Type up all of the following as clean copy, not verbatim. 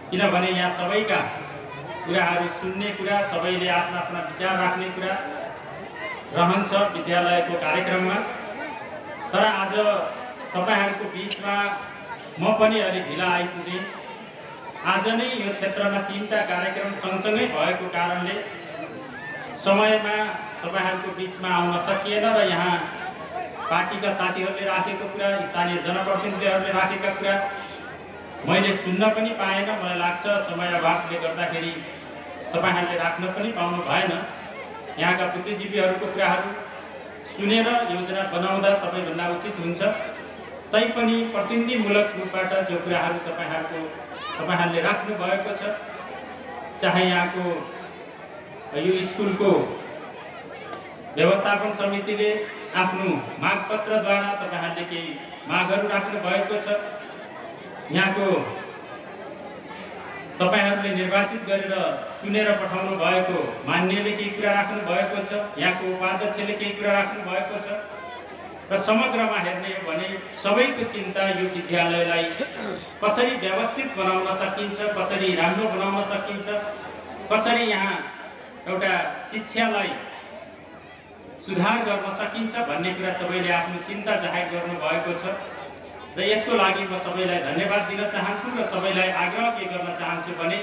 किनभने यहाँ सबैका कुराहरू सुन्ने कुरा, सबैले आफ्ना आफ्ना विचार राख्ने कुरा रहन्छ विद्यालयको कार्यक्रममा। तर आज तपाईहरुको बीचमा म पनि अलि ढिला आइपुगेँ। आज नै यो क्षेत्रमा 3टा कार्यक्रम सँगसँगै भएको कारणले समयमा तपाईहरुको बीचमा आउन सकिएन र यहाँ पार्टीका साथीहरूले राखेको कुरा, स्थानीय जनप्रतिनिधिहरूले राखेका कुरा मैले सुन्न पनि पाएन। मलाई लाग्छ समय अभावले गर्दाखेरि तपाईहरुले राख्न पनि पाउनु भएन। यहाँका बुद्धिजीवीहरूको कुराहरू सुनेर योजना बनाउँदा सबैभन्दा उचित हुन्छ। तैपनि प्रतिनिधिमूलक रूपबाट जो कुराहरू तपाईहरुले राख्नु भएको छ, चाहे यहाँको यो स्कुलको व्यवस्थापन समितिले आफ्नो मागपत्रद्वारा तपाईहरुले केही मागहरू राख्नु भएको छ, यहाँको तपाईहरुले निर्वाचित गरेर चुनेर पठाउनु भएको मान्यले केही कुरा राख्नु भएको छ, यहाँको उपाध्यक्षले केही कुरा राख्नु भएको छ र समग्रमा हेर्ने हो भने सबैको चिन्ता यो विद्यालयलाई कसरी व्यवस्थित बनाउन सकिन्छ, कसरी राम्रो बनाउन सकिन्छ, कसरी यहाँ एउटा शिक्षालाई सुधार गर्न सकिन्छ भन्ने कुरा सबैले आफ्नो चिन्ता जाहेर गर्नु भएको छ र यसको लागि म सबैलाई धन्यवाद दिन चाहन्छु र सबैलाई आग्रह के गर्न चाहन्छु भने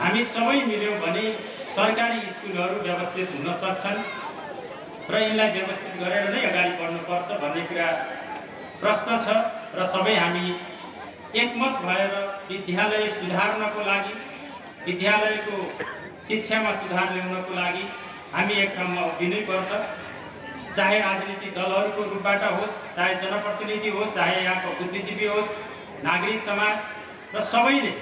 हामी सबै मिल्यौं भने सरकारी स्कुलहरू व्यवस्थित हुन सक्छन् र यिनलाई व्यवस्थित गरेर नै अगाडि बढ्नुपर्छ भन्ने कुरा प्रश्न छ र सबै हामी एकमत भएर विद्यालय सुधार्नको लागि, विद्यालयको शिक्षामा सुधार ल्याउनको लागि हामी एक ठाउँमा उभिनै पर्छ। चाहे राजनीतिक दलहरूको रूपबाट होस्, चाहे जनप्रतिनिधि होस्, चाहे यहाँको बुद्धिजीवी होस्, नागरिक समाज र सबैले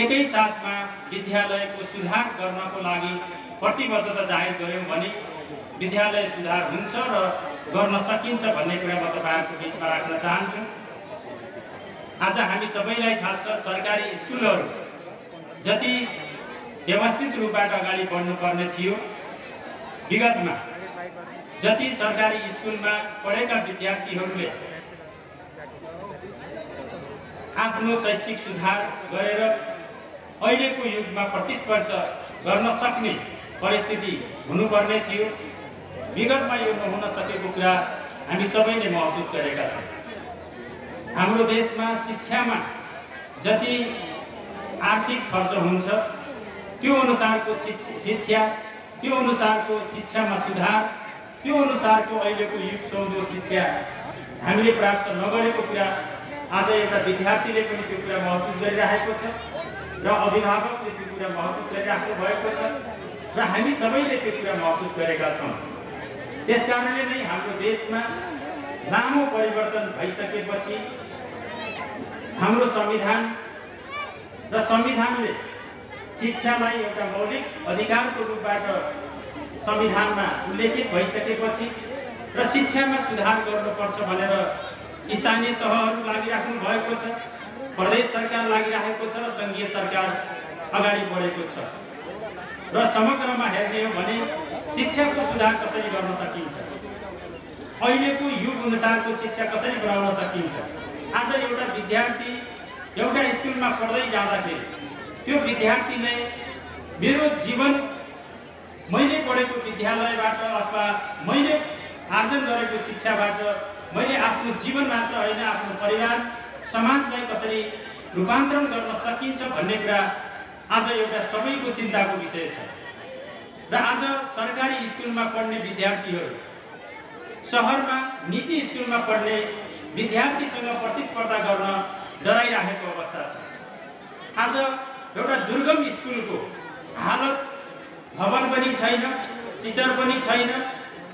एकै साथमा विद्यालयको सुधार गर्नको लागि प्रतिबद्धता जाहेर गर्यौं भने विद्यालय सुधार हुन्छ र गर्न सकिन्छ भन्ने कुरा म तपाईहरुको बीचमा राख्न चाहन्छु। आज हामी सबैलाई थाहा छ सरकारी स्कुलहरू जति व्यवस्थित रूपबाट अगाडि बढ्नुपर्ने थियो, विगतमा जति सरकारी स्कुलमा पढेका विद्यार्थीहरूले आफ्नो शैक्षिक सुधार गरेर अहिलेको युगमा प्रतिस्पर्धा गर्न सक्ने परिस्थिति हुनुपर्ने थियो, विगतमा यो नहुन सकेको कुरा हामी सबैले महसुस गरेका छौं। हाम्रो देशमा शिक्षामा जति आर्थिक खर्च हुन्छ त्यो अनुसारको शिक्षा, त्यो अनुसारको शिक्षामा सुधार, त्यो अनुसारको अहिलेको युग सौँदो शिक्षा हामीले प्राप्त नगरेको कुरा आज एउटा विद्यार्थीले पनि त्यो कुरा महसुस गरिरहेको छ र अभिभावकले त्यो कुरा महसुस गरिराख्नु भएको छ र हामी सबैले त्यो कुरा महसुस गरेका छौं। त्यसकारणले नै हाम्रो देशमा लामो परिवर्तन भइसकेपछि हाम्रो संविधान र संविधानले शिक्षालाई एउटा मौलिक अधिकारको रूपबाट संविधानमा उल्लेखित भइसकेपछि र शिक्षामा सुधार गर्नुपर्छ भनेर स्थानीय तहहरू लागिराख्नु भएको छ, प्रदेश सरकार लागिरहेको छ र संघीय सरकार अगाडि बढेको छ र समग्रमा हेर्ने हो भने शिक्षाको सुधार कसरी गर्न सकिन्छ, अहिलेको युग अनुसारको शिक्षा कसरी बनाउन सकिन्छ। आज एउटा विद्यार्थी एउटा स्कुलमा पढ्दै जाँदाखेरि त्यो विद्यार्थीले मेरो जीवन मैले पढेको विद्यालयबाट अथवा मैले आर्जन गरेको शिक्षाबाट मैले आफ्नो जीवन मात्र होइन आफ्नो परिवार समाजलाई कसरी रूपान्तरण गर्न सकिन्छ भन्ने कुरा आज एउटा सबैको चिन्ताको विषय छ र आज सरकारी स्कुलमा पढ्ने विद्यार्थीहरू शहरमा निजी स्कुलमा पढ्ने विद्यार्थीसँग प्रतिस्पर्धा गर्न डराइरहेको अवस्था छ। आज एउटा दुर्गम स्कुलको हालत भवन पनि छैन, टिचर पनि छैन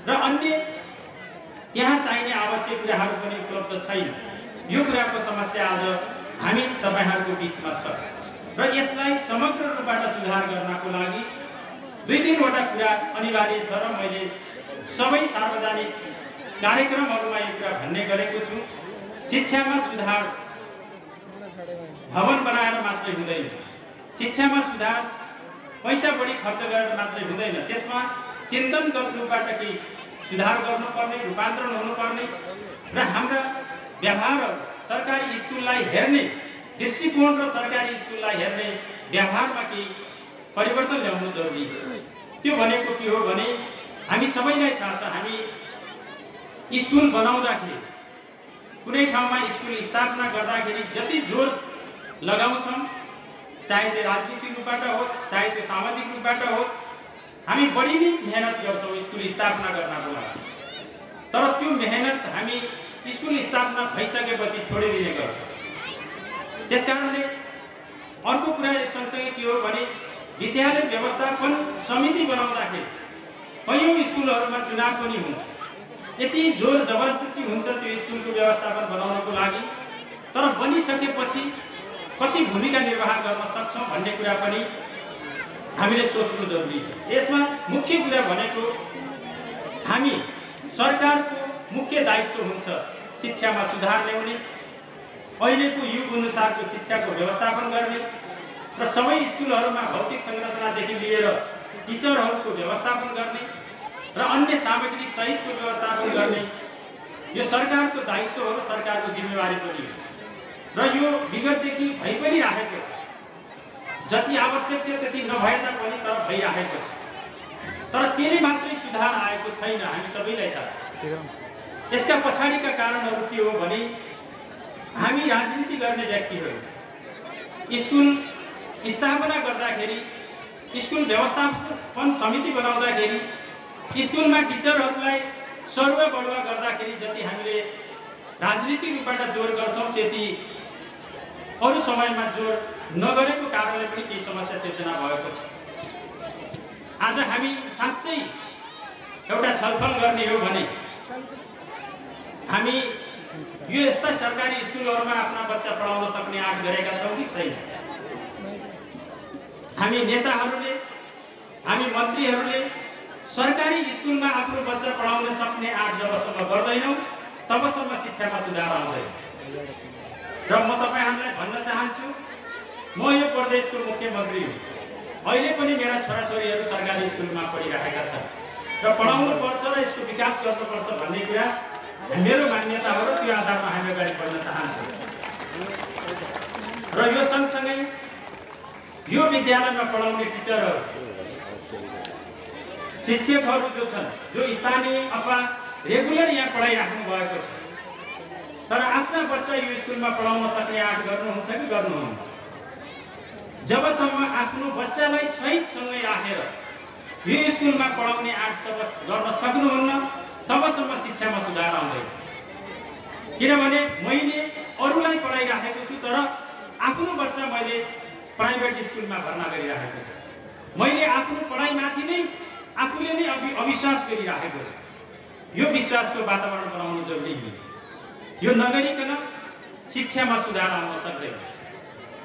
र अन्य त्यहाँ चाहिने आवश्यक कुराहरू पनि उपलब्ध छैन। यो कुराको समस्या आज हामी तपाईहरुको बीचमा छ र यसलाई समग्र रूपबाट सुधार गर्नको लागि 2-3 वटा कुरा अनिवार्य छ र मैले सबै सार्वजनिक कार्यक्रमहरुमा यो कुरा भन्ने गरेको छु। शिक्षामा सुधार भवन बनाएर मात्रै हुँदैन, शिक्षामा सुधार पैसा बढी खर्च गरेर मात्रै हुँदैन, त्यसमा चिन्तनगत रूपबाट केही सुधार गर्नुपर्ने, रूपान्तरण हुनुपर्ने र हाम्रा व्यवहारहरू सरकारी स्कुललाई हेर्ने दृष्टिकोण र सरकारी स्कुललाई हेर्ने व्यवहारमा केही परिवर्तन ल्याउनु जरुरी छ। त्यो भनेको के हो भने हामी सबैलाई थाहा छ, हामी स्कुल बनाउँदाखेरि कुनै ठाउँमा स्कुल स्थापना गर्दाखेरि जति जोर लगाउँछौँ, चाहे त्यो राजनीतिक रूपबाट होस् चाहे त्यो सामाजिक रूपबाट होस्, हामी बढी नै मेहनत गर्छौँ स्कुल स्थापना गर्नको लागि। तर त्यो मेहनत हामी स्कुल स्थापना भइसकेपछि छोडिदिने गर्छौँ। त्यसकारणले अर्को कुरा सँगसँगै के हो भने विद्यालय व्यवस्थापन समिति बनाउँदाखेरि कयौं स्कुलहरूमा चुनाव पनि हुन्छ। यति जोर जबरजस्ती हुन्छ त्यो स्कुलको व्यवस्थापन बनाउनको लागि, तर बनिसकेपछि कति भूमिका निर्वाह गर्न सक्छौँ भन्ने कुरा पनि हामीले सोच्नु जरुरी छ। यसमा मुख्य कुरा भनेको हामी सरकारको मुख्य दायित्व हुन्छ शिक्षामा सुधार ल्याउने, अहिलेको युग अनुसारको शिक्षाको व्यवस्थापन गर्ने र सबै स्कुलहरूमा भौतिक संरचनादेखि लिएर टिचरहरूको व्यवस्थापन गर्ने र अन्य सामग्री सहितको व्यवस्थापन गर्ने यो सरकारको दायित्व हो, सरकारको जिम्मेवारी पनि हो र यो विगतदेखि भइ पनि राखेको छ। जति आवश्यक छ त्यति नभए तापनि तर भइराखेको छ। तर त्यसले मात्रै सुधार आएको छैन, हामी सबैलाई थाहा छ। यसका पछाडिका कारणहरू के हो भने हामी राजनीति गर्ने व्यक्तिहरू स्कुल स्थापना गर्दाखेरि, स्कुल व्यवस्थापन समिति बनाउँदाखेरि, स्कुलमा टिचरहरूलाई सरुवा बढुवा गर्दाखेरि जति हामीले राजनीतिक रूपबाट जोर गर्छौँ त्यति अरू समयमा जोर नगरेको कारणले पनि केही समस्या सिर्जना भएको छ। आज हामी साँच्चै एउटा छलफल गर्ने हो भने हामी यो यस्ता सरकारी स्कुलहरूमा आफ्ना बच्चा पढाउन सक्ने आँट गरेका छौँ कि छैन। हामी नेताहरूले, हामी मन्त्रीहरूले सरकारी स्कुलमा आफ्नो बच्चा पढाउन सक्ने आँट जबसम्म गर्दैनौँ तबसम्म शिक्षामा सुधार आउँदैन। र म तपाईहरुलाई भन्न चाहन्छु, म यो प्रदेशको मुख्यमन्त्री हुँ। अहिले पनि मेरा छोराछोरीहरू सरकारी स्कुलमा पढिरहेका छन् र पढाउनु पर्छ र यसको विकास गर्नुपर्छ भन्ने कुरा मेरो मान्यता हो र त्यो आधारमा हामी अगाडि बढ्न चाहन्छौँ। र यो सँगसँगै यो विद्यालयमा पढाउने टिचरहरू, शिक्षकहरू जो छन्, जो स्थानीय अथवा रेगुलर यहाँ पढाइराख्नु भएको छ, तर आफ्ना बच्चा यो स्कुलमा पढाउन सक्ने आँट गर्नुहुन्छ कि गर्नुहुन्न? जबसम्म आफ्नो बच्चालाई सहितसँगै राखेर यो स्कुलमा पढाउने आँट गर्न सक्नुहुन्न तबसम्म शिक्षामा सुधार आउँदैन। किनभने मैले अरूलाई पढाइराखेको छु तर आफ्नो बच्चा मैले प्राइभेट स्कुलमा भर्ना गरिराखेको छु। मैले आफ्नो पढाइमाथि नै आफूले नै अविश्वास गरिराखेको छु। यो विश्वासको वातावरण बनाउनु जरुरी हुन्छ। यो नगरिकन शिक्षामा सुधार आउन सक्दैन।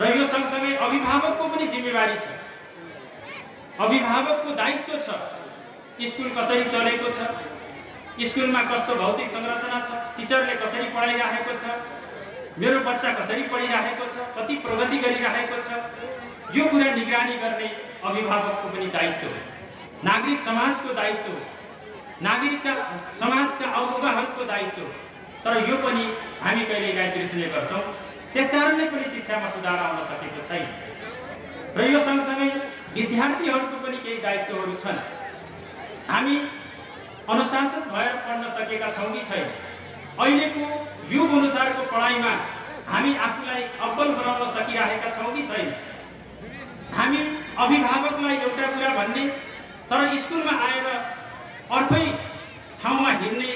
र यो सँगसँगै अभिभावकको पनि जिम्मेवारी छ। अभिभावकको दायित्व छ स्कुल कसरी चलेको छ, स्कुलमा कस्तो भौतिक संरचना छ, टिचरले कसरी पढाइराखेको छ, मेरो बच्चा कसरी पढिराखेको छ, कति प्रगति गरिराखेको छ, यो कुरा निगरानी गर्ने अभिभावकको पनि दायित्व हो। नागरिक समाजको दायित्व हो, नागरिकका समाजका अगुवाहरूको दायित्व हो। तर यो पनि हामी कहिलेकाहीँ बिर्सिने गर्छौँ। त्यसकारणले पनि शिक्षामा सुधार आउन सकेको छैन। र यो सँगसँगै विद्यार्थीहरूको पनि केही दायित्वहरू छन्। हामी अनुशासित भएर पढ्न सकेका छौँ कि छैन? अहिलेको युग अनुसारको पढाइमा हामी आफूलाई अब्बल बनाउन सकिरहेका छौँ कि छैन? हामी अभिभावकलाई एउटा कुरा भन्ने तर स्कुलमा आएर अर्कै ठाउँमा हिँड्ने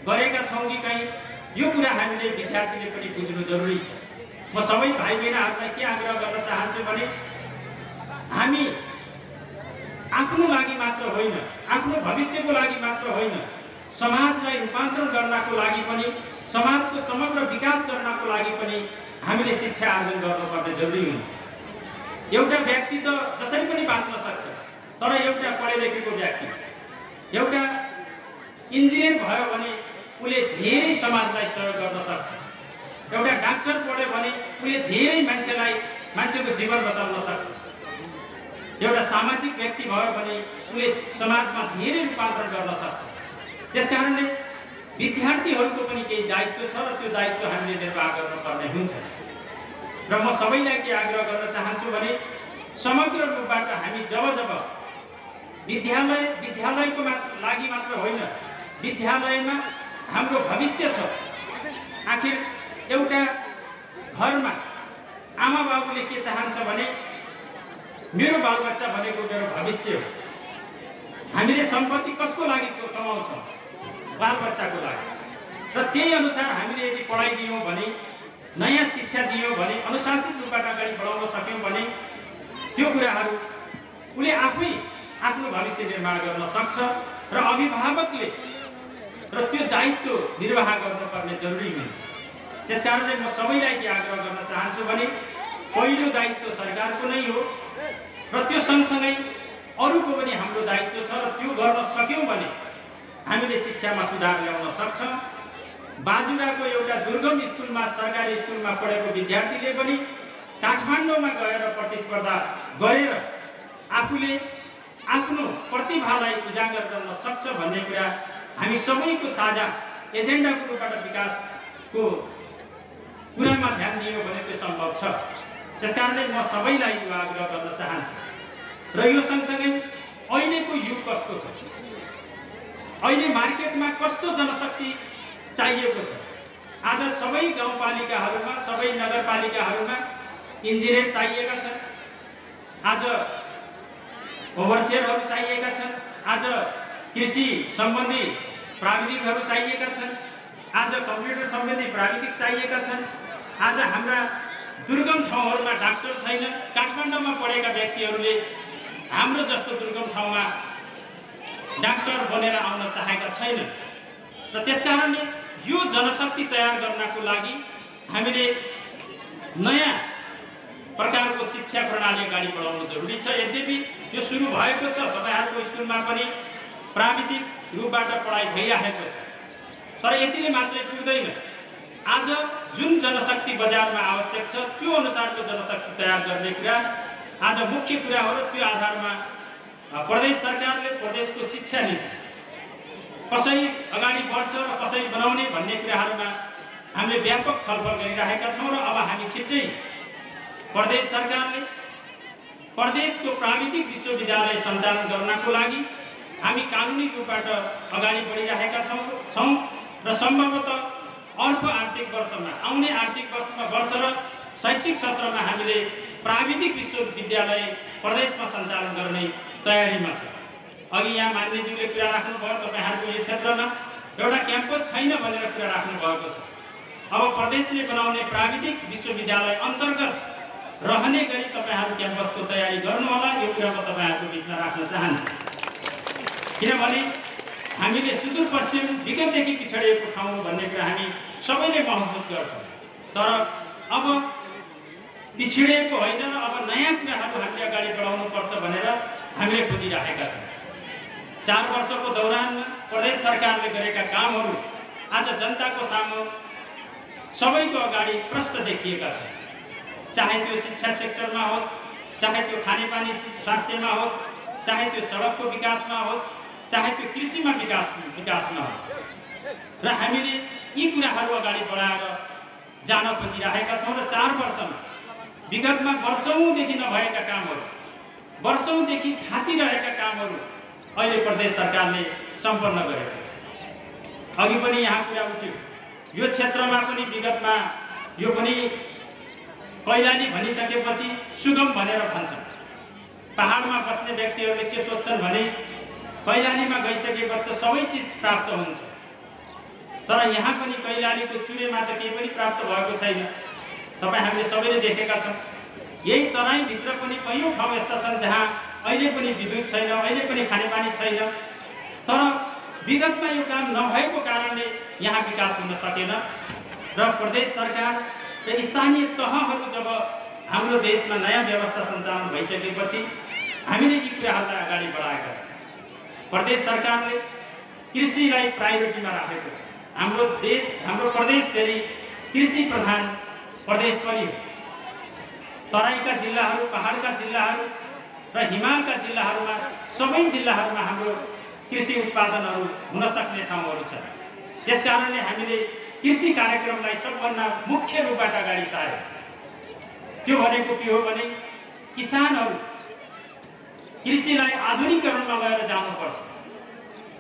गरेका छौँ कि कहीँ? यो कुरा हामीले विद्यार्थीले पनि बुझ्नु जरुरी छ। म सबै भाइ बहिनीहरूलाई के आग्रह गर्न चाहन्छु भने हामी आफ्नो लागि मात्र होइन, आफ्नो भविष्यको लागि मात्र होइन, समाजलाई रूपान्तरण गर्नको लागि पनि, समाजको समग्र विकास गर्नको लागि पनि हामीले शिक्षा आर्जन गर्नुपर्ने जरुरी हुन्छ। एउटा व्यक्ति त जसरी पनि बाँच्न सक्छ, तर एउटा पढे लेखेको व्यक्ति, एउटा इन्जिनियर भयो भने उले धेरै समाजलाई सहयोग गर्न सक्छ। एउटा डाक्टर पढ्यो भने उले धेरै मान्छेको जीवन बचाउन सक्छ। एउटा सामाजिक व्यक्ति भयो भने उले समाजमा धेरै रूपान्तरण गर्न सक्छ। त्यसकारणले विद्यार्थीहरूको पनि केही दायित्व छ र त्यो दायित्व हामीले निर्वाह गर्नुपर्ने हुन्छ। र म सबैलाई के आग्रह गर्न चाहन्छु भने समग्र रूपबाट हामी जब विद्यालयको लागि मात्र होइन, विद्यालयमा हाम्रो भविष्य छ। आखिर एउटा घरमा आमा बाबुले के चाहन्छ भने मेरो बालबच्चा भनेको मेरो भविष्य हो। हामीले सम्पत्ति कसको लागि कमाउँछौँ? बालबच्चाको लागि। र त्यही अनुसार हामीले यदि पढाइ दियौँ भने, नयाँ शिक्षा दियौँ भने, अनुशासित रूपबाट अगाडि बढाउन सक्यौँ भने त्यो कुराहरू उसले आफै आफ्नो भविष्य निर्माण गर्न सक्छ र अभिभावकले र त्यो दायित्व निर्वाह गर्नुपर्ने जरुरी हुन्छ। त्यसकारणले म सबैलाई के आग्रह गर्न चाहन्छु भने पहिलो दायित्व सरकारको नै हो र त्यो सँगसँगै अरूको पनि हाम्रो दायित्व छ र त्यो गर्न सक्यौँ भने हामीले शिक्षामा सुधार ल्याउन सक्छौँ। बाजुराको एउटा दुर्गम स्कुलमा, सरकारी स्कुलमा पढेको विद्यार्थीले पनि काठमाडौँमा गएर प्रतिस्पर्धा गरेर आफूले आफ्नो प्रतिभालाई उजागर गर्न सक्छ भन्ने कुरा हामी सबैको साझा एजेन्डाको रूपबाट विकासको कुरामा ध्यान दियो भने त्यो सम्भव छ। त्यसकारणले म सबैलाई यो आग्रह गर्न चाहन्छु। र यो सँगसँगै अहिलेको युग कस्तो छ, अहिले मार्केटमा कस्तो जनशक्ति चाहिएको छ। आज सबै गाउँपालिकाहरूमा, सबै नगरपालिकाहरूमा इन्जिनियर चाहिएका छन्, आज ओभरसियरहरू चाहिएका छन्, आज कृषि सम्बन्धी प्राविधिकहरू चाहिएका छन्, आज कम्प्युटर सम्बन्धी प्राविधिक चाहिएका छन्। आज हाम्रा दुर्गम ठाउँहरूमा डाक्टर छैन। काठमाडौँमा पढेका व्यक्तिहरूले हाम्रो जस्तो दुर्गम ठाउँमा डाक्टर बनेर आउन चाहेका छैनन्। र त्यसकारणले यो जनशक्ति तयार गर्नको लागि हामीले नयाँ प्रकारको शिक्षा प्रणाली अगाडि बढाउनु जरुरी छ। यद्यपि यो सुरु भएको छ, तपाईहरुको स्कुलमा पनि प्राविधिक रूपबाट पढाइ भइरहेको छ, तर यतिले मात्रै पुग्दैन। आज जुन जनशक्ति बजारमा आवश्यक छ त्यो अनुसारको जनशक्ति तयार गर्ने कुरा आज मुख्य कुरा हो। र त्यो आधारमा प्रदेश सरकारले प्रदेशको शिक्षा नीति कसरी अगाडि बढ्छ र कसरी बनाउने भन्ने कुराहरूमा हामीले व्यापक छलफल गरिरहेका छौँ। र अब हामी छिट्टै प्रदेश सरकारले प्रदेशको प्राविधिक विश्वविद्यालय सञ्चालन गर्नको लागि हामी कानुनी रूपबाट अगाडि बढिरहेका छौँ र सम्भवतः अर्को आर्थिक वर्षमा, आउने आर्थिक वर्ष र शैक्षिक सत्रमा हामीले प्राविधिक विश्वविद्यालय प्रदेशमा सञ्चालन गर्ने तयारीमा छ। अघि यहाँ मान्यज्यूले कुरा राख्नुभयो, तपाईहरुको यो क्षेत्रमा एउटा क्याम्पस छैन भनेर कुरा राख्नु भएको छ। अब प्रदेशले बनाउने प्राविधिक विश्वविद्यालय अन्तर्गत रहने गरी तपाईहरु क्याम्पसको तयारी गर्नु होला। यो कुरा म तपाईहरुको बीचमा राख्न चाहन्छु, किनभने हामीले सुदूरपश्चिम विगतदेखि पिछडिएको ठाउँ भन्ने कुरा हामी सबैले महसुस गर्छौँ। तर अब पिछडिएको होइन र अब नयाँ कुराहरू हामीले अगाडि बढाउनु पर्छ भनेर हामीले खोजिरहेका छौँ। 4 वर्षको दौरानमा प्रदेश सरकारले गरेका कामहरू आज जनताको सामु सबैको अगाडि प्रष्ट देखिएका छन्। चाहे त्यो शिक्षा सेक्टरमा होस्, चाहे त्यो खानेपानी स्वास्थ्यमा होस्, चाहे त्यो सडकको विकासमा होस्, चाहे त्यो कृषिमा विकासमा होस्। र हामीले यी कुराहरू अगाडि बढाएर जान खोजिरहेका छौँ। र 4 वर्षमा विगतमा वर्षौंदेखि नभएका कामहरू, वर्षौंदेखि थातिरहेका कामहरू अहिले प्रदेश सरकारले सम्पन्न गरेको छ। अघि पनि यहाँ कुरा उठ्यो, यो क्षेत्रमा पनि विगतमा यो पनि कैलाली भनिसकेपछि सुगम भनेर भन्छन्। पहाडमा बस्ने व्यक्तिहरूले के सोच्छन् भने कैलालीमा गइसकेपछि त सबै चिज प्राप्त हुन्छ, तर यहाँ पनि कैलालीको चुरेमा त केही पनि प्राप्त भएको छैन। तपाईहरुले सबैले देखेका छन्। यही तराईभित्र पनि कयौं ठाउँ यस्ता छन् जहाँ अहिले पनि विद्युत छैन, अहिले पनि खानेपानी छैन। तर विगतमा यो काम नभएको कारणले यहाँ विकास हुन सकेन। र प्रदेश सरकार र स्थानीय तहहरू जब हाम्रो देशमा नयाँ व्यवस्था सञ्चालन भइसकेपछि हामीले यी कुराहरूलाई अगाडि बढाएका छौँ। प्रदेश सरकारले कृषिलाई प्रायोरिटीमा राखेको छ। हाम्रो देश, हाम्रो प्रदेश फेरि कृषि प्रधान प्रदेश पनि हो। तराईका जिल्लाहरू, पहाडका जिल्लाहरू र हिमालका जिल्लाहरूमा, सबै जिल्लाहरूमा हाम्रो कृषि उत्पादनहरू हुन सक्ने ठाउँहरू छन्। त्यसकारणले हामीले कृषि कार्यक्रमलाई सबभन्दा मुख्य रूपबाट अगाडि सार्यौं। त्यो भनेको के हो भने किसानहरू कृषिलाई आधुनिकीकरणमा गएर जानुपर्छ।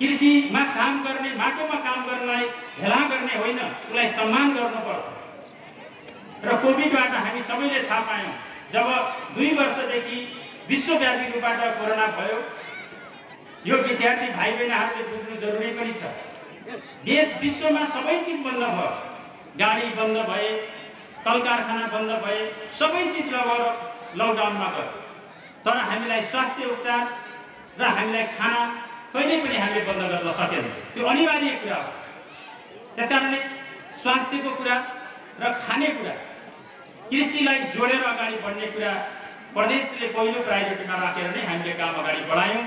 कृषिमा काम गर्ने, माटोमा काम गर्नलाई हेला गर्ने होइन, उसलाई सम्मान गर्नुपर्छ। र कोभिडबाट हामी सबैले थाहा पायौँ, जब 2 वर्षदेखि विश्वव्यापी रूपबाट कोरोना भयो, यो विद्यार्थी भाइ बहिनीहरूले बुझ्नु जरुरी पनि छ। देश विश्वमा सबै चिज बन्द भयो, गाडी बन्द भए, कल कारखाना बन्द भए, सबै चिज लगभग लकडाउनमा गयो। तर हामीलाई स्वास्थ्य उपचार र हामीलाई खाना कहिले पनि हामीले बन्द गर्न सकेन। त्यो अनिवार्य कुरा हो। त्यसकारणले स्वास्थ्यको कुरा र खानेकुरा, कृषिलाई जोडेर अगाडि बढ्ने कुरा प्रदेशले पहिलो प्रायोरिटीमा राखेर नै हामीले काम अगाडि बढायौँ।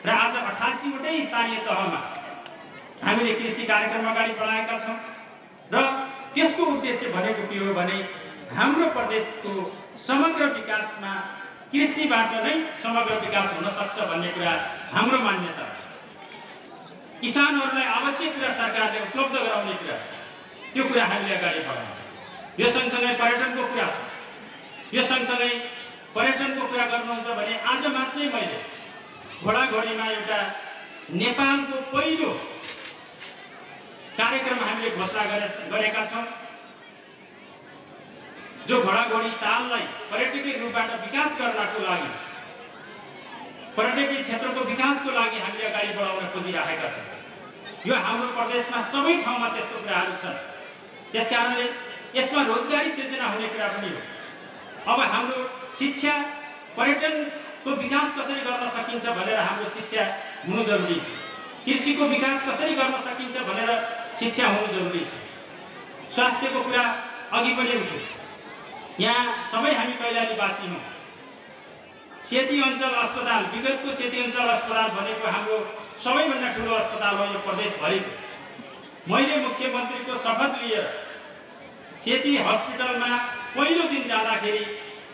र आज 88 वटै स्थानीय तहमा हामीले कृषि कार्यक्रम अगाडि बढाएका छौँ। र त्यसको उद्देश्य भनेको के हो भने हाम्रो प्रदेशको समग्र विकासमा कृषिबाट नै समग्र विकास हुन सक्छ भन्ने कुरा हाम्रो मान्यता हो। किसानहरूलाई आवश्यक कुरा सरकारले उपलब्ध गराउने कुरा, त्यो कुरा हामीले अगाडि बढायौँ। यो सँगसँगै पर्यटनको कुरा छ। यो सँगसँगै पर्यटनको कुरा गर्नुहुन्छ भने आज मात्रै मैले घोडाघोडीमा एउटा नेपालको पहिलो कार्यक्रम हामीले घोषणा गरेका छौँ, जो घोडाघोडी ताललाई पर्यटकीय रूपबाट विकास गर्नको लागि, पर्यटकीय क्षेत्रको विकासको लागि हामीले अगाडि बढाउन खोजिरहेका छौँ। यो हाम्रो प्रदेशमा सबै ठाउँमा त्यस्तो कुराहरू छन्। त्यसकारणले यसमा रोजगारी सिर्जना हुने कुरा पनि हो। अब हाम्रो शिक्षा, पर्यटनको विकास कसरी गर्न सकिन्छ भनेर हाम्रो शिक्षा हुनु जरुरी छ। कृषिको विकास कसरी गर्न सकिन्छ भनेर शिक्षा हुनु जरुरी छ। स्वास्थ्यको कुरा अघि पनि उठ्यो। यहाँ सबै हामी कैलालीवासी हौँ। सेती अञ्चल अस्पताल, विगतको सेती अञ्चल अस्पताल भनेको हाम्रो सबैभन्दा ठुलो अस्पताल हो यो प्रदेशभरिको। मैले मुख्यमन्त्रीको शपथ लिएर सेती हस्पिटलमा पहिलो दिन जाँदाखेरि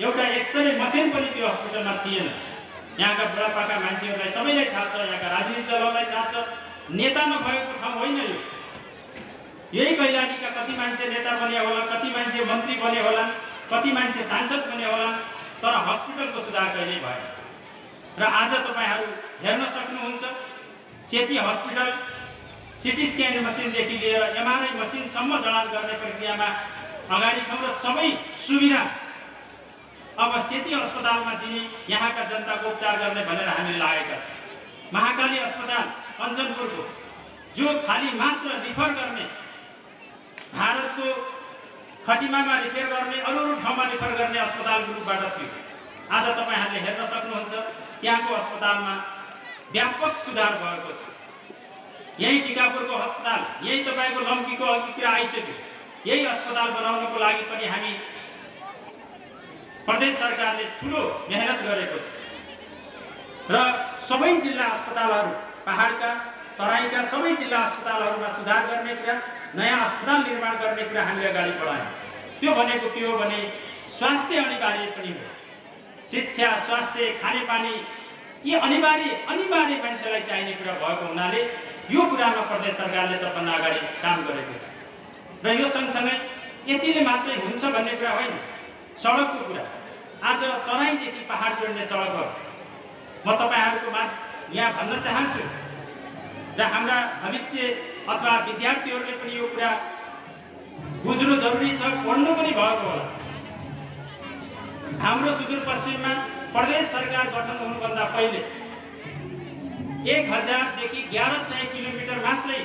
एउटा एक्सरे मसिन पनि त्यो हस्पिटलमा थिएन। यहाँका बुढापाका मान्छेहरूलाई सबैलाई थाहा छ, यहाँका राजनीतिक दलहरूलाई थाहा छ, नेता नभएको ठाउँ होइन यो। यही कैलालीका कति मान्छे नेता बने होला, कति मान्छे मन्त्री बने होला, कति मान्छे सांसद बने होला, तर हस्पिटलको सुधार कहिल्यै भएन। र आज तपाईहरू हेर्न सक्नुहुन्छ, सेती हस्पिटल सिटी स्क्यान मसिनदेखि लिएर एमआरआई मसिनसम्म जडान गर्ने प्रक्रियामा अगाडि छौँ र सबै सुविधा अब सेती अस्पतालमा दिने, यहाँका जनताको उपचार गर्ने भनेर हामीले लागेका छौँ। महाकाली अस्पताल कञ्चनपुरको, जो खाली मात्र रिफर गर्ने, भारतको खटिमामा रिफर गर्ने, अरू ठाउँमा रिफर गर्ने अस्पतालको रूपबाट थियो। आज तपाईहरूले हेर्न सक्नुहुन्छ, त्यहाँको अस्पतालमा व्यापक सुधार भएको छ। यही टिकापुरको अस्पताल, यही तपाईँको लम्कीको अघि कुरा आइसक्यो, यही अस्पताल बनाउनको लागि पनि हामी प्रदेश सरकारले ठुलो मेहनत गरेको छ। र सबै जिल्ला अस्पतालहरू, पहाडका, तराईका सबै जिल्ला अस्पतालहरूमा सुधार गर्ने कुरा, नयाँ अस्पताल निर्माण गर्ने कुरा हामीले अगाडि बढायौँ। त्यो भनेको के हो भने स्वास्थ्य अनिवार्य पनि हो। शिक्षा, स्वास्थ्य, खानेपानी यी अनिवार्य मान्छेलाई चाहिने कुरा भएको हुनाले यो कुरामा प्रदेश सरकारले सबभन्दा अगाडि काम गरेको छ। र यो सँगसँगै यतिले मात्रै हुन्छ भन्ने कुरा होइन। सडकको कुरा, आज तराईदेखि पहाड जोड्ने सडकहरू म तपाईहरूको यहाँ भन्न चाहन्छु र हाम्रा भविष्य अथवा विद्यार्थीहरूले पनि यो कुरा बुझ्नु जरुरी छ, पढ्नु पनि भएको होला। हाम्रो सुदूरपश्चिममा प्रदेश सरकार गठन हुनुभन्दा पहिले 1000 देखि 1100 किलोमिटर मात्रै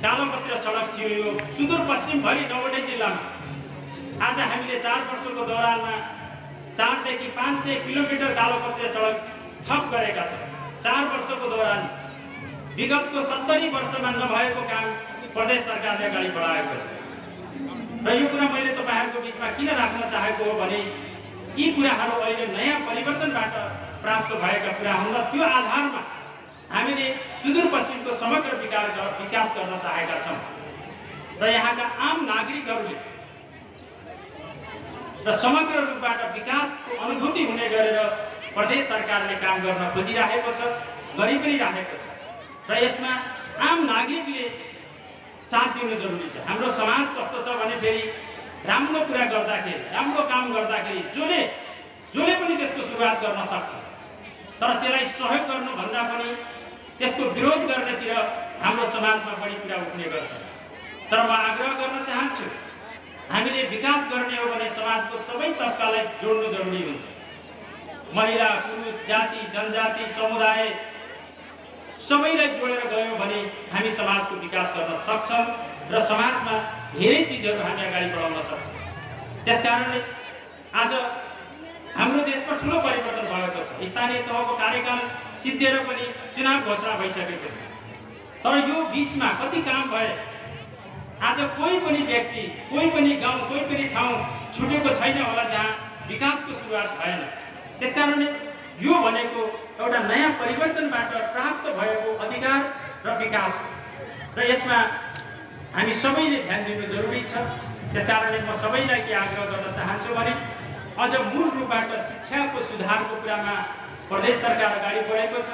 कालोपत्र सडक थियो यो सुदूरपश्चिमभरि 9वटै जिल्लामा। आज हामीले 4 वर्षको दौरानमा 4 देखि 500 किलोमिटर कालोपत्र सडक थप गरेका छौँ। 4 वर्षको दौरान विगतको 70 वर्षमा नभएको काम प्रदेश सरकारले अगाडि बढाएको छ। र यो कुरा मैले तपाईहरूको बिचमा किन राख्न चाहेको हो भने यी कुराहरू अहिले नयाँ परिवर्तनबाट प्राप्त भएका कुरा हुन् र त्यो आधारमा हामीले सुदूरपश्चिमको समग्र विकास गर्न चाहेका छौँ। र यहाँका आम नागरिकहरूले र समग्र रूपबाट विकासको अनुभूति हुने गरेर प्रदेश सरकारले काम गर्न खोजिरहेको छ, गरि पनि राखेको छ। र यसमा आम नागरिकले साथ दिनु जरुरी छ। हाम्रो समाज कस्तो छ भने फेरि राम्रो कुरा गर्दाखेरि, राम्रो काम गर्दाखेरि जसले पनि त्यसको सुरुवात गर्न सक्छ। तर त्यसलाई सहयोग गर्नुभन्दा पनि त्यसको विरोध गर्नेतिर हाम्रो समाजमा बढी कुरा उठ्ने गर्छ। तर म आग्रह गर्न चाहन्छु, हामीले विकास गर्ने हो भने समाजको सबै तबकालाई जोड्नु जरुरी हुन्छ। महिला, पुरुष, जाति, जनजाति, समुदाय सबैलाई जोडेर गयौँ भने हामी समाजको विकास गर्न सक्छौँ र समाजमा धेरै चिजहरू हामी अगाडि बढाउन सक्छौँ। त्यसकारणले आज हाम्रो देशमा ठुलो परिवर्तन भएको छ। स्थानीय तहको कार्यकाल सिद्धिएर पनि चुनाव घोषणा भइसकेको छ। तर यो बीचमा कति काम भए, आज कोही पनि व्यक्ति, कोही पनि गाउँ, कोही पनि ठाउँ छुटेको छैन होला जहाँ विकासको सुरुवात भएन। त्यसकारणले यो भनेको एउटा नयाँ परिवर्तनबाट प्राप्त भएको अधिकार र विकास हो र यसमा हामी सबैले ध्यान दिनु जरुरी छ। त्यसकारणले म सबैलाई के आग्रह गर्न चाहन्छु भने अझ मूल रूपबाट शिक्षाको सुधारको कुरामा प्रदेश सरकार अगाडि बढेको छ।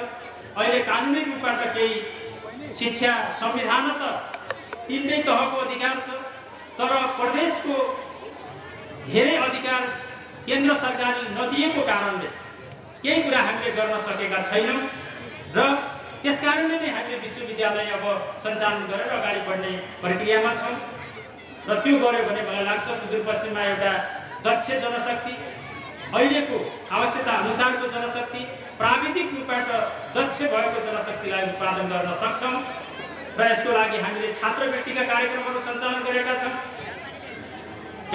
अहिले कानुनी रूपबाट केही शिक्षा संविधान त तीनटै तहको अधिकार छ, तर प्रदेशको धेरै अधिकार केन्द्र सरकारले नदिएको कारणले केही कुरा हामीले गर्न सकेका छैनौँ र त्यसकारणले नै हामीले विश्वविद्यालय अब सञ्चालन गरेर अगाडि बढ्ने प्रक्रियामा छौँ र त्यो गर्यो भने मलाई लाग्छ सुदूरपश्चिममा एउटा दक्ष जनशक्ति, अहिलेको आवश्यकता अनुसारको जनशक्ति, प्राविधिक रूपबाट दक्ष भएको जनशक्तिलाई उत्पादन गर्न सक्छौँ र यसको लागि हामीले छात्रवृत्तिका कार्यक्रमहरू सञ्चालन गरेका छौँ।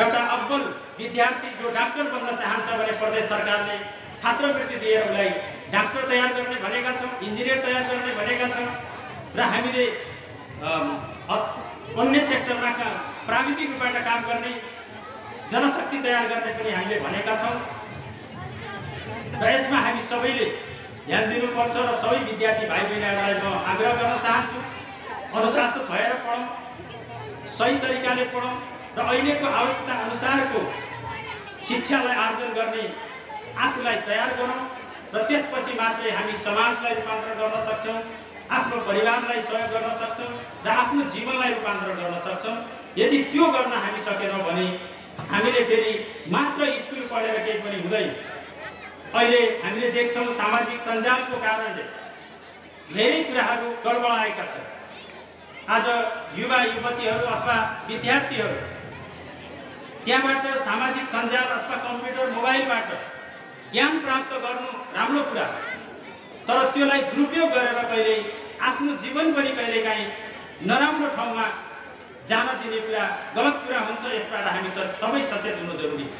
एउटा अब्बल विद्यार्थी जो डाक्टर बन्न चाहन्छ भने प्रदेश सरकारले छात्रवृत्ति दिएर उसलाई डाक्टर तयार गर्ने भनेका छौँ, इन्जिनियर तयार गर्ने भनेका छौँ र हामीले अन्य सेक्टरमा प्राविधिक रूपबाट काम गर्ने जनशक्ति तयार गर्ने पनि हामीले भनेका छौँ र यसमा हामी सबैले ध्यान दिनुपर्छ र सबै विद्यार्थी भाइ बहिनीहरूलाई म आग्रह गर्न चाहन्छु, अनुशासित भएर पढौँ, सही तरिकाले पढौँ र अहिलेको आवश्यकता अनुसारको शिक्षालाई आर्जन गर्ने आफूलाई तयार गरौँ र त्यसपछि मात्रै हामी समाजलाई रूपान्तरण गर्न सक्छौँ, आफ्नो परिवारलाई सहयोग गर्न सक्छौँ र आफ्नो जीवनलाई रूपान्तरण गर्न सक्छौँ। यदि त्यो गर्न हामी सकेनौँ भने हामीले फेरि मात्र स्कुल पढेर केही पनि हुँदैन। अहिले हामीले देख्छौँ सामाजिक सञ्जालको कारणले धेरै कुराहरू गडबडाएका छन्। आज युवा युवतीहरू अथवा विद्यार्थीहरू त्यहाँबाट सामाजिक सञ्जाल अथवा कम्प्युटर मोबाइलबाट ज्ञान प्राप्त गर्नु राम्रो कुरा, तर त्यसलाई दुरुपयोग गरेर कहिले आफ्नो जीवन पनि कहिलेकाहीँ नराम्रो ठाउँमा जान दिने कुरा गलत कुरा हुन्छ। यसबाट हामी सबै सचेत हुनु जरुरी छ।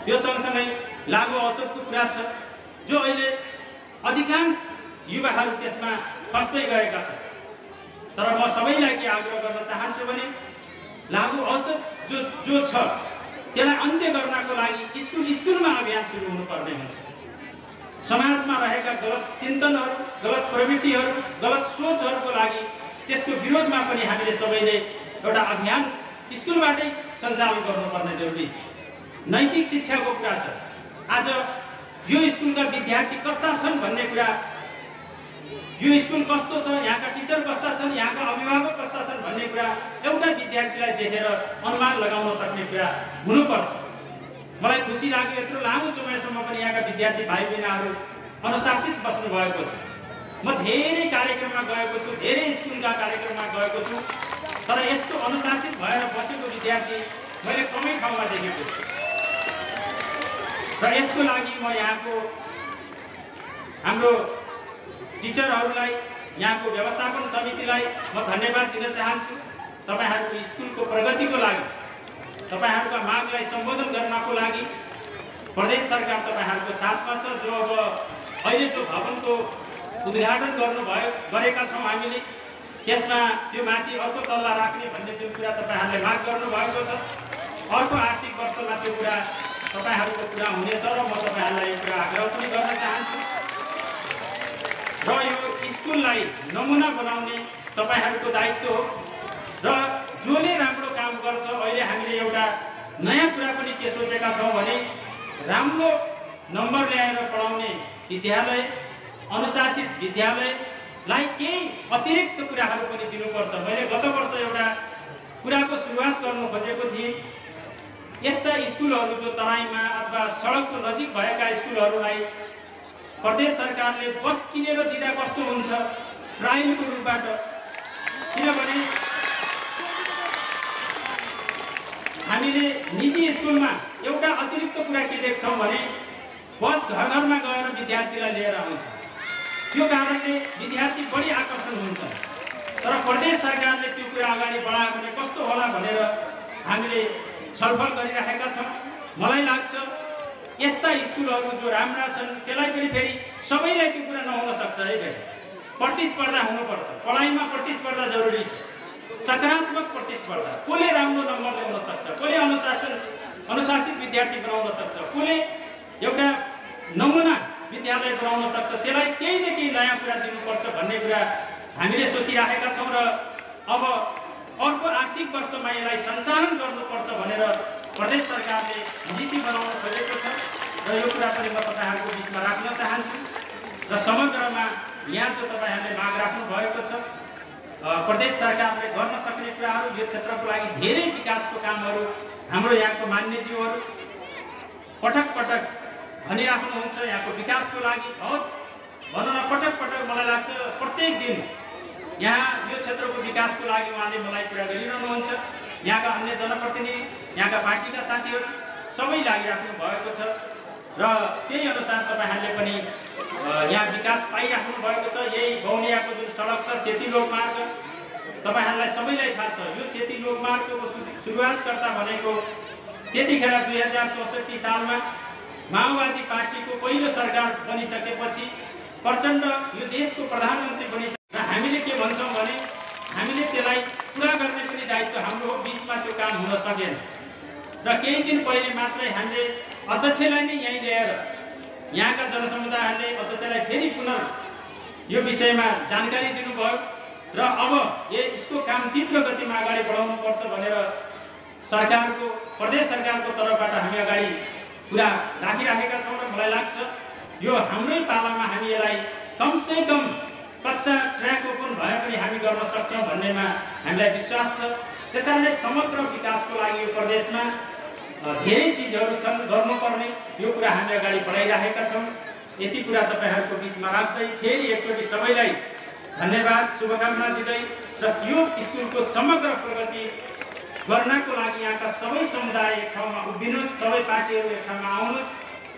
यो सँगसँगै लागु औषधको कुरा छ जो अहिले अधिकांश युवाहरू त्यसमा फस्दै गएका छन्। तर म सबैलाई के आग्रह गर्न चाहन्छु भने लागु औषध जो छ त्यसलाई अन्त्य गर्नको लागि स्कुलमा अभियान सुरु हुनुपर्ने हुन्छ। समाजमा रहेका गलत चिन्तनहरू, गलत प्रवृत्तिहरू, गलत सोचहरूको लागि त्यसको विरोधमा पनि हामीले सबैले एउटा अभियान स्कुलबाटै सञ्चालन गर्नुपर्ने जरुरी छ। नैतिक शिक्षाको कुरा छ। आज यो स्कुलका विद्यार्थी कस्ता छन् भन्ने कुरा, यो स्कुल कस्तो छ, यहाँका टिचर कस्ता छन्, यहाँका अभिभावक कस्ता छन् भन्ने कुरा एउटा विद्यार्थीलाई देखेर अनुमान लगाउन सक्ने कुरा हुनुपर्छ। मलाई खुसी लाग्यो यत्रो लामो समयसम्म पनि यहाँका विद्यार्थी भाइ बहिनीहरू अनुशासित बस्नु भएको छ। म धेरै कार्यक्रममा गएको छु, धेरै स्कुलका कार्यक्रममा गएको छु, तर यस्तो अनुशासित भएर बसेको विद्यार्थी मैले कमै ठाउँमा देखेको छु र यसको लागि म यहाँको हाम्रो टिचरहरूलाई, यहाँको व्यवस्थापन समितिलाई म धन्यवाद दिन चाहन्छु। तपाईहरूको स्कुलको प्रगतिको लागि, तपाईहरूका मागलाई सम्बोधन गर्नको लागि प्रदेश सरकार तपाईहरूको साथमा छ। जो अब अहिले जो भवनको उद्घाटन गरेका छौँ हामीले, त्यसमा त्यो माथि अर्को तल्ला राख्ने भन्ने जुन कुरा तपाईहरूले माग गर्नुभएको छ, अर्को आर्थिक वर्षमा त्यो कुरा तपाईहरूको कुरा हुनेछ र म तपाईहरूलाई यो कुरा आग्रह पनि गर्न चाहन्छु। र यो स्कुललाई नमुना बनाउने तपाईहरूको दायित्व हो र जसले राम्रो काम गर्छ, अहिले हामीले एउटा नयाँ कुरा पनि के सोचेका छौँ भने राम्रो नम्बर ल्याएर पढाउने विद्यालय, अनुशासित विद्यालयलाई केही अतिरिक्त कुराहरू पनि दिनुपर्छ। मैले गत वर्ष एउटा कुराको सुरुवात गर्नु खोजेको थिएँ। यस्ता स्कुलहरू जो तराईमा अथवा सडकको नजिक भएका स्कुलहरूलाई प्रदेश सरकारले बस किनेर दिँदा कस्तो हुन्छ ट्रायलको रूपबाट। किनभने हामीले निजी स्कुलमा एउटा अतिरिक्त कुरा के देख्छौँ भने बस घर घरमा गएर विद्यार्थीलाई लिएर आउँछ। त्यो कारणले विद्यार्थी बढी आकर्षण हुन्छ। तर प्रदेश सरकारले त्यो कुरा अगाडि बढायो भने कस्तो होला भनेर हामीले छलफल गरिरहेका छौँ। मलाई लाग्छ यस्ता स्कुलहरू जो राम्रा छन् त्यसलाई पनि फेरि सबैलाई त्यो कुरा नहुन सक्छ है भाइ। प्रतिस्पर्धा हुनुपर्छ। पढाइमा प्रतिस्पर्धा जरुरी छ, सकारात्मक प्रतिस्पर्धा। कसले राम्रो नम्बर ल्याउन सक्छ, कसले अनुशासित विद्यार्थी बनाउन सक्छ, कसले एउटा नमुना विद्यालय बनाउन सक्छ, त्यसलाई केही न केही नयाँ कुरा दिनुपर्छ भन्ने कुरा हामीले सोचिरहेका छौँ। र अब अर्को आर्थिक वर्षमा यसलाई सञ्चालन गर्नुपर्छ भनेर प्रदेश सरकारले नीति बनाउन खोजेको छ र यो कुरा पनि म तपाईँहरूको बिचमा राख्न चाहन्छु। र समग्रमा यहाँ जो तपाईँहरूले माग राख्नु भएको छ प्रदेश सरकारले गर्न सक्ने कुराहरू, यो क्षेत्रको लागि धेरै विकासको कामहरू हाम्रो यहाँको मान्यज्यूहरू पटक पटक भनिराख्नुहुन्छ। यहाँको विकासको लागि भनौँ न पटक पटक मलाई लाग्छ प्रत्येक दिन यहाँ यो क्षेत्रको विकासको लागि उहाँले मलाई कुरा गरिरहनुहुन्छ। यहाँका अन्य जनप्रतिनिधि, यहाँका पार्टीका साथीहरू सबै लागिराख्नु भएको छ र त्यही अनुसार तपाईँहरूले पनि यहाँ विकास पाइराख्नु भएको छ। यही गौनियाको जुन सडक छ सेती लोकमार्ग, तपाईँहरूलाई सबैलाई थाहा छ यो सेती लोकमार्गको सुरुवातकर्ता भनेको त्यतिखेर 2064 सालमा माओवादी पार्टीको पहिलो सरकार बनिसकेपछि प्रचण्ड यो देशको प्रधानमन्त्री बनिसके र हामीले के भन्छौँ भने हामीले त्यसलाई पुरा गर्ने पनि दायित्व हाम्रो हो। बिचमा त्यो काम हुन सकेन र केही दिन पहिले मात्रै हामीले अध्यक्षलाई नै यहीँ ल्याएर यहाँका जनसमुदायहरूले अध्यक्षलाई फेरि पुनः यो विषयमा जानकारी दिनुभयो र अब यसको काम तीव्र गतिमा अगाडि बढाउनु पर्छ भनेर सरकारको प्रदेश सरकारको तर्फबाट हामी अगाडि कुरा राखिराखेका छौँ। र मलाई लाग्छ यो हाम्रै पालामा हामी यसलाई कमसे कम कच्चा ट्र्याक ओपन भए पनि हामी गर्न सक्छौँ भन्नेमा हामीलाई विश्वास छ। त्यसकारणले समग्र विकासको लागि यो प्रदेशमा धेरै चिजहरू छन् गर्नुपर्ने, यो कुरा हामी अगाडि बढाइराखेका छौँ। यति कुरा तपाईँहरूको बिचमा राख्दै फेरि एकचोटि सबैलाई धन्यवाद शुभकामना दिँदै र यो स्कुलको समग्र प्रगति गर्नको लागि यहाँका सबै समुदाय एक ठाउँमा उभिनुहोस्, सबै पार्टीहरू एक ठाउँमा आउनुहोस्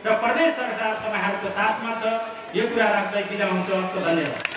र प्रदेश सरकार तपाईँहरूको साथमा छ, यो कुरा राख्दै बिदा हुन्छु। हस्त धन्यवाद।